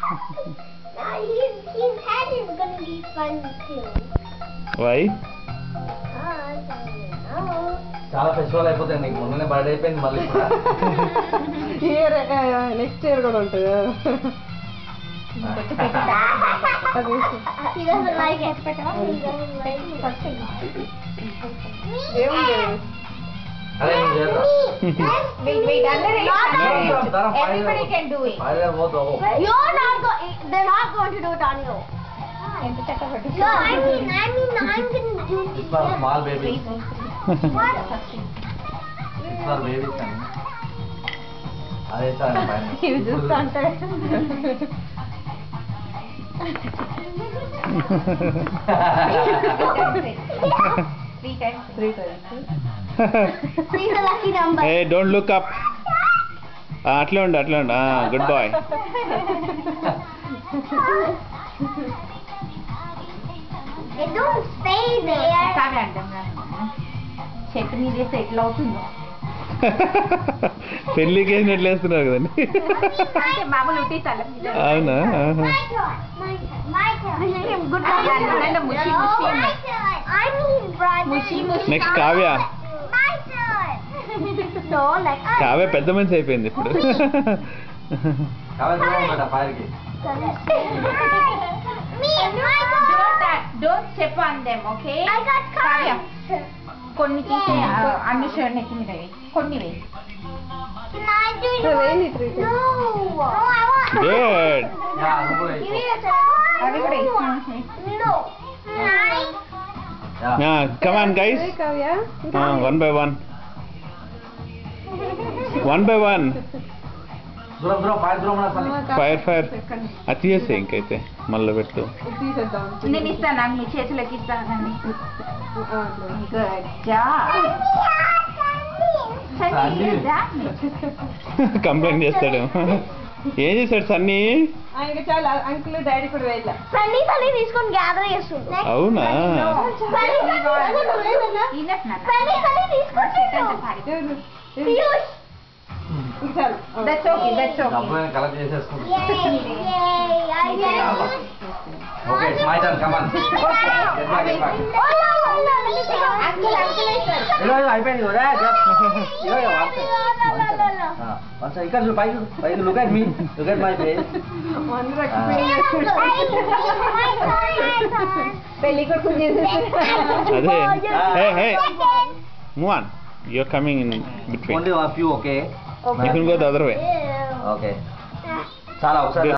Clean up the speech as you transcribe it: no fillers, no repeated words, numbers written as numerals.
His head is gonna be fun too. Why? I don't know. చాలా festival అయిపోతాయి నీకు మొన్ననే బర్త్డే అయిపోయింది మళ్ళీ కూడా ఇయర్ నెక్స్ట్ ఇయర్ కూడా ఉంటుంది He doesn't like it. He doesn't like it. అదే నువ్వు చేద్దాం Wait, everybody can do it. You're not they're not going to do it on you. No, I mean, I'm gonna do It's for small babies. What? It's for babies అని అదే sir You just started. 3 times. 3 times. 3 is a lucky number. Hey, don't look up. అట్లే ఉండు good boy. They don't stay there. సాగే అర్థం చెట్టు మీద settle అవుతుందో పెళ్ళికి వేసినట్లు వేస్తున్నారు కదండి. అంటే మామూలు ఉట్టి తల మీద అవునా? My turn. My turn. Good luck. Mushi, mushi. My turn. I'm his brother. Mushi. Next Kavya. My turn. So, like, Kavya పెద్ద మనిషి అయిపోయింది ఇప్పుడు. కావాలి దూరం ఉంటా ఫైర్కి Me, my turn. Don't step on them, okay? I got Kavya. cards. కొన్ని తీసే అన్ని షర్ట్ నెక్ మీద వేయి కొన్ని వేయి Can I do it? So, really 3 times. No. No, I want. Good. Yeah అది కూడా Give అయిపో me a turn. అవి కూడా వేయి. No. Nine. Yeah Come on guys. Hey, Kavya. One by one. దూరం ఫైర్ దూరం ఉన్న పని ఫైర్ అది తీసేస్తే ఇంకైతే మళ్ళీ పెట్టు. తీసేద్దాం. నేను ఇస్తాను నాకు మీ చేతులకి ఇస్తానండి అట్లా. గుడ్ జాబ్ కంప్లైంట్ చేస్తాడు. ఏం చేశాడు సన్నీ? ఆయనకి చాలా అంకుల్ డాడీ కూడా వెళ్ళా. Sunny తీసుకొని గ్యాదర్ చేస్తుంది. అవునా? Sunny తీసుకుంటాడు. Piyush. చాలు. దట్స్ ఓకే డబ్బులు కలెక్ట్ చేసేసుకుంటా Yay. I did it. Okay it's my turn come on అయిపోయింది కదా ఇక్కడ చూడు పైకి look at me look at my face అందరూ explain చేస్తారు. పెళ్లి కొడుకు చేసేసి అదే. Hey. Move on. You're coming in between. Only of you okay You can go the other way. Okay చాలా ఒకసారి